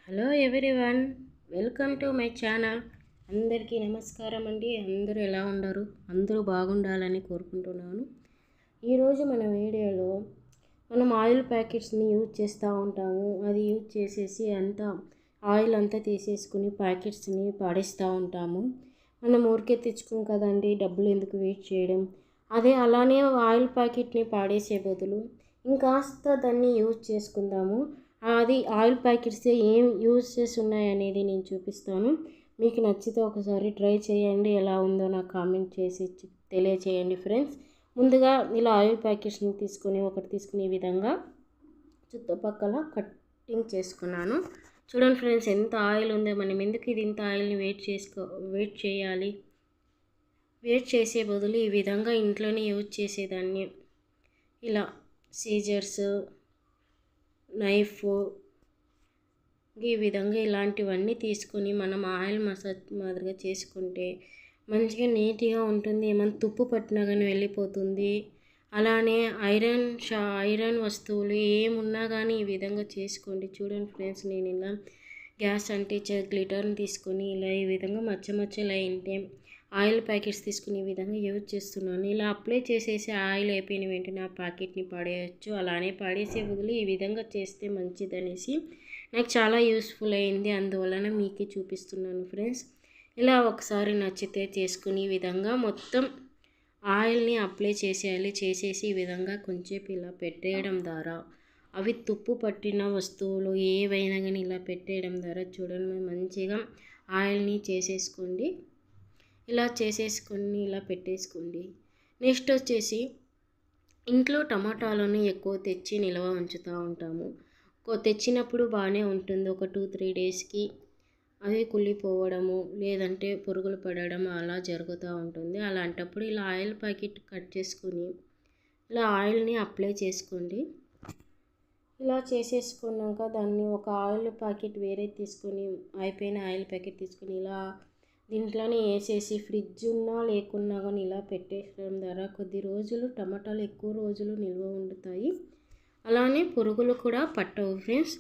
Hello everyone, welcome to my channel. అందరికీ నమస్కారం అండి. అందరూ ఎలా ఉండరు? అందరూ బాగుండాలని కోరుకుంటున్నాను. ఈరోజు మన వీడియోలో మనం ఆయిల్ ప్యాకెట్స్ని యూజ్ చేస్తూ ఉంటాము. అది యూజ్ చేసేసి అంతా ఆయిల్ అంతా తీసేసుకుని ప్యాకెట్స్ని పాడేస్తూ ఉంటాము. మనం ఊరికే తెచ్చుకోం కదండి, డబ్బులు ఎందుకు వేస్ట్ చేయడం. అదే అలానే ఆయిల్ ప్యాకెట్ని పాడేసే బదులు ఇంకాస్త దాన్ని యూజ్ చేసుకుందాము. అది ఆయిల్ ప్యాకెట్స్ ఏం యూజెస్ ఉన్నాయనేది నేను చూపిస్తాను. మీకు నచ్చితే ఒకసారి ట్రై చేయండి. ఎలా ఉందో నాకు కామెంట్ చేసి తెలియచేయండి ఫ్రెండ్స్. ముందుగా ఇలా ఆయిల్ ప్యాకెట్స్ని ఒకటి తీసుకునే విధంగా చుట్టుపక్కల కటింగ్ చేసుకున్నాను. చూడండి ఫ్రెండ్స్, ఎంత ఆయిల్ ఉందో. మనం ఎందుకు ఇది ఇంత ఆయిల్ని వెయిట్ చేయాలి. వెయిట్ చేసే బదులు ఈ విధంగా ఇంట్లోనే యూజ్ చేసేదాన్ని. ఇలా సీజర్స్, నైఫ్, ఈ విధంగా ఇలాంటివన్నీ తీసుకొని మనం ఆయిల్ మసాజ్ మాదిరిగా చేసుకుంటే మంచిగా నీట్గా ఉంటుంది. ఏమైనా తుప్పు పట్టినా కానీ వెళ్ళిపోతుంది. అలానే ఐరన్ వస్తువులు ఏమున్నా కానీ ఈ విధంగా చేసుకోండి. చూడండి ఫ్రెండ్స్, నేను ఇలా గ్యాస్ అంటించే గ్లిటర్ని తీసుకొని ఇలా ఈ విధంగా మచ్చలు అయింటే ఆయిల్ ప్యాకెట్స్ తీసుకుని ఈ విధంగా యూజ్ చేస్తున్నాను. ఇలా అప్లై చేసేసి ఆయిల్ అయిపోయిన వెంటనే ఆ ప్యాకెట్ని పడేయచ్చు. అలానే పడేసే బదులు ఈ విధంగా చేస్తే మంచిదనేసి నాకు చాలా యూస్ఫుల్ అయింది. అందువలన మీకే చూపిస్తున్నాను ఫ్రెండ్స్. ఇలా ఒకసారి నచ్చితే చేసుకుని ఈ విధంగా మొత్తం ఆయిల్ని అప్లై చేసేయాలి. చేసేసి ఈ విధంగా కొంచెంసేపు ఇలా పెట్టేయడం ద్వారా అవి తుప్పు పట్టిన వస్తువులు ఏవైనా కానీ ఇలా పెట్టేయడం ద్వారా చూడండి మంచిగా ఆయిల్ని చేసేసుకోండి. ఇలా చేసేసుకొని ఇలా పెట్టేసుకోండి. నెక్స్ట్ వచ్చేసి ఇంట్లో టమాటాలను ఎక్కువ తెచ్చి నిల్వ ఉంచుతూ ఉంటాము. తెచ్చినప్పుడు బాగానే ఉంటుంది. ఒక 2-3 డేస్కి అవి కుళ్ళిపోవడము లేదంటే పురుగులు పడడం అలా జరుగుతూ ఉంటుంది. అలాంటప్పుడు ఇలా ఆయిల్ ప్యాకెట్ కట్ చేసుకొని ఇలా ఆయిల్ని అప్లై చేసుకోండి. ఇలా చేసేసుకున్నాక దాన్ని ఒక ఆయిల్ ప్యాకెట్ వేరే తీసుకొని అయిపోయిన ఆయిల్ ప్యాకెట్ తీసుకొని ఇలా దీంట్లోనే వేసేసి ఫ్రిడ్జ్ ఉన్నా లేకున్నా కానీ ఇలా పెట్టేయడం ద్వారా కొద్ది రోజులు టమాటాలు ఎక్కువ రోజులు నిల్వ ఉండుతాయి. అలానే పురుగులు కూడా పట్టవు ఫ్రెండ్స్.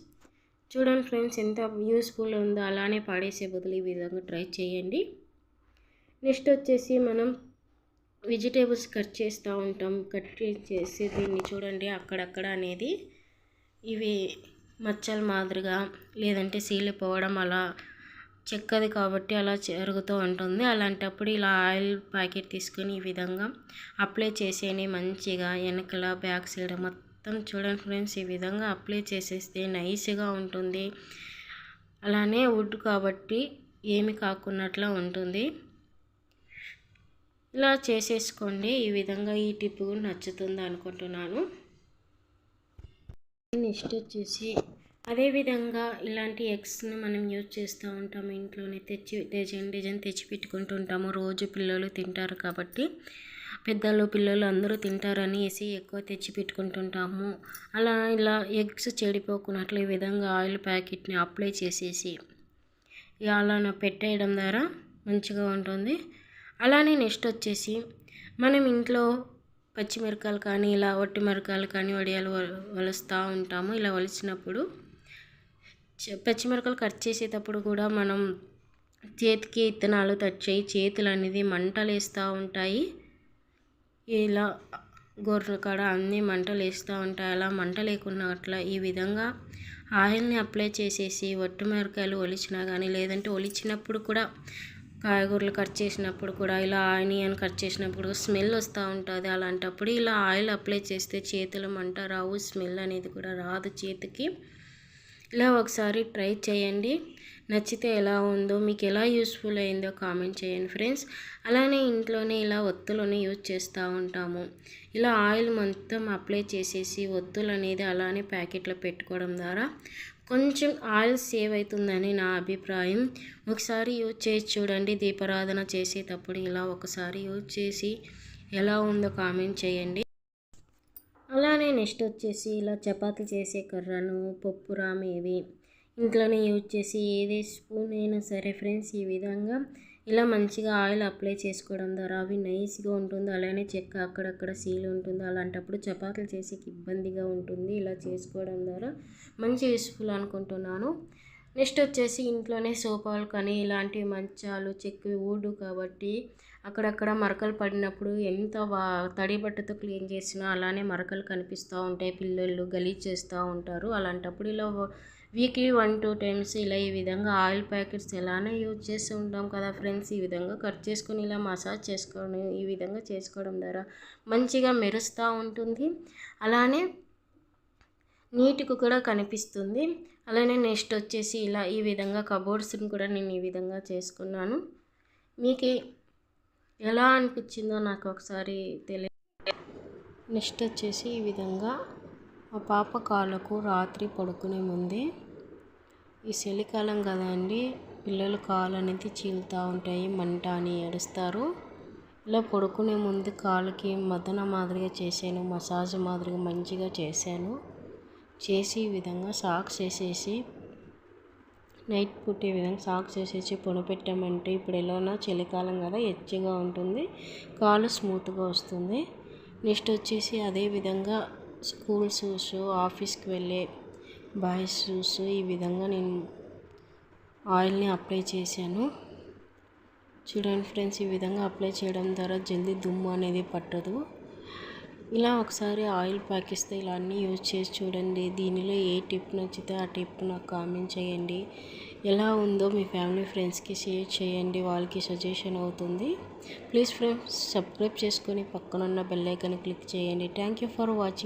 చూడండి ఫ్రెండ్స్, ఎంత యూస్ఫుల్ ఉందో. అలానే పాడేసే బదులు ఈ విధంగా ట్రై చేయండి. నెక్స్ట్ వచ్చేసి మనం వెజిటేబుల్స్ కట్ చేస్తూ ఉంటాం. కట్ చేసి దీన్ని చూడండి అక్కడక్కడ అనేది ఇవి మచ్చల మాదిరిగా లేదంటే సీలిపోవడం అలా చెక్కది కాబట్టి అలా జరుగుతూ ఉంటుంది. అలాంటప్పుడు ఇలా ఆయిల్ ప్యాకెట్ తీసుకొని ఈ విధంగా అప్లై చేసేని మంచిగా వెనకల బ్యాక్ సైడ్ మొత్తం చూడండి ఫ్రెండ్స్. ఈ విధంగా అప్లై చేసేస్తే నైస్గా ఉంటుంది. అలానే వుడ్ కాబట్టి ఏమి కాకున్నట్లా ఉంటుంది. ఇలా చేసేసుకోండి. ఈ విధంగా ఈ టిప్ నచ్చుతుంది అనుకుంటున్నాను. నెక్స్ట్ వచ్చేసి అదేవిధంగా ఇలాంటి ఎగ్స్ని మనం యూజ్ చేస్తూ ఉంటాము. ఇంట్లోనే డిజైన్ తెచ్చి పెట్టుకుంటుంటాము. రోజు పిల్లలు తింటారు కాబట్టి పిల్లలు అందరూ తింటారని ఎక్కువ తెచ్చి పెట్టుకుంటుంటాము. ఇలా ఎగ్స్ చెడిపోకున్నట్లు ఈ విధంగా ఆయిల్ ప్యాకెట్ని అప్లై చేసేసి అలా పెట్టేయడం ద్వారా మంచిగా ఉంటుంది. అలానే నెక్స్ట్ వచ్చేసి మనం ఇంట్లో పచ్చిమిరకాయలు కానీ ఇలా ఒట్టి మిరకాయలు కానీ వడియాలు వలుస్తూ ఉంటాము. ఇలా వలిచినప్పుడు పచ్చిమిరకాయలు కట్ చేసేటప్పుడు కూడా మనం చేతికి ఇత్తనాలు తచ్చాయి, చేతులు అనేది మంటలు వేస్తూ ఉంటాయి. ఇలా గొర్రె కాడ అన్నీ మంటలు వేస్తూ ఉంటాయి. అలా మంట లేకుండా అట్లా ఈ విధంగా ఆయిల్ని అప్లై చేసేసి ఒట్టి మిరకాయలు ఒలిచినా కానీ లేదంటే ఒలిచినప్పుడు కూడా కాయగూరలు కట్ చేసినప్పుడు కూడా ఇలా ఆనియన్ కట్ చేసినప్పుడు స్మెల్ వస్తూ ఉంటుంది. అలాంటప్పుడు ఇలా ఆయిల్ అప్లై చేస్తే చేతులు మంట రావు, స్మెల్ అనేది కూడా రాదు చేతికి. ఇలా ఒకసారి ట్రై చేయండి. నచ్చితే ఎలా ఉందో, మీకు ఎలా యూస్ఫుల్ అయిందో కామెంట్ చేయండి ఫ్రెండ్స్. అలానే ఇంట్లోనే ఇలా ఒత్తులని యూజ్ చేస్తూ ఉంటాము. ఇలా ఆయిల్ మొత్తం అప్లై చేసేసి ఒత్తులు అనేది అలానే ప్యాకెట్లో పెట్టుకోవడం ద్వారా కొంచెం ఆయిల్ సేవ్ అవుతుందని నా అభిప్రాయం. ఒకసారి యూజ్ చేసి చూడండి. దీపారాధన చేసేటప్పుడు ఇలా ఒకసారి యూజ్ చేసి ఎలా ఉందో కామెంట్ చేయండి. అలానే నెక్స్ట్ వచ్చేసి ఇలా చపాతీ చేసే కర్రను, పప్పు రామి ఇవి ఇంట్లోనే యూజ్ చేసి ఏదే స్పూన్ అయినా సరే ఫ్రెండ్స్ ఈ విధంగా ఇలా మంచిగా ఆయిల్ అప్లై చేసుకోవడం ద్వారా అవి నైస్గా ఉంటుంది. అలానే చెక్క అక్కడక్కడ సీల్ ఉంటుంది. అలాంటప్పుడు చపాతీలు చేసేకి ఇబ్బందిగా ఉంటుంది. ఇలా చేసుకోవడం ద్వారా మంచి యూస్ఫుల్ అనుకుంటున్నాను. నెక్స్ట్ వచ్చేసి ఇంట్లోనే సోఫాలు కానీ ఇలాంటి మంచాలు చెక్కి వుడ్ కాబట్టి అక్కడక్కడ మరకలు పడినప్పుడు ఎంత తడి బట్టతో క్లీన్ చేసినా అలానే మరకలు కనిపిస్తూ ఉంటాయి. పిల్లలు గలీజ్ చేస్తూ ఉంటారు. అలాంటప్పుడు ఇలా వీక్లీ 1-2 టైమ్స్ ఇలా ఈ విధంగా ఆయిల్ ప్యాకెట్స్ ఎలానే యూజ్ చేస్తూ ఉంటాం కదా ఫ్రెండ్స్. ఈ విధంగా కట్ చేసుకొని ఇలా మసాజ్ చేసుకొని ఈ విధంగా చేసుకోవడం ద్వారా మంచిగా మెరుస్తూ ఉంటుంది. అలానే నీట్గా కూడా కనిపిస్తుంది. అలానే నెక్స్ట్ వచ్చేసి ఇలా ఈ విధంగా కబోర్డ్స్ని కూడా నేను ఈ విధంగా చేసుకున్నాను. మీకు ఎలా అనిపించిందో నాకు ఒకసారి నెక్స్ట్ వచ్చేసి ఈ విధంగా మా పాప కాళ్ళకు రాత్రి పడుకునే ముందే, ఈ చలికాలం కదండి, పిల్లలు కాళ్ళు అనేది చీలుతూ ఉంటాయి, మంట అని ఏడుస్తారు. ఇలా పడుకునే ముందు కాళ్ళకి మదన మాదిరిగా చేశాను, మసాజ్ మాదిరిగా మంచిగా చేశాను. చేసి ఈ విధంగా సాక్స్ వేసేసి నైట్ పుట్టే విధంగా సాక్స్ వేసేసి పొనపెట్టామంటే ఇప్పుడు ఎలానా చలికాలం కదా ఎచ్చిగా ఉంటుంది, కాలు స్మూత్గా వస్తుంది. నెక్స్ట్ వచ్చేసి అదే విధంగా స్కూల్ షూస్, ఆఫీస్కి వెళ్ళే బాయ్స్ షూస్ ఈ విధంగా నేను ఆయిల్ని అప్లై చేశాను. చూడండి ఫ్రెండ్స్, ఈ విధంగా అప్లై చేయడం ద్వారా జల్దీ దుమ్ము అనేది పట్టదు. ఇలా ఒకసారి ఆయిల్ ప్యాకెట్స్తో ఇలా అన్నీ యూజ్ చేసి చూడండి. దీనిలో ఏ టిప్ నచ్చితే ఆ టిప్ నాకు కామెంట్ చేయండి. ఎలా ఉందో మీ ఫ్యామిలీ ఫ్రెండ్స్కి షేర్ చేయండి, వాళ్ళకి సజెషన్ అవుతుంది. ప్లీజ్ ఫ్రెండ్స్ సబ్స్క్రైబ్ చేసుకొని పక్కనున్న బెల్ ఐకాన్ క్లిక్ చేయండి. Thank you for watching.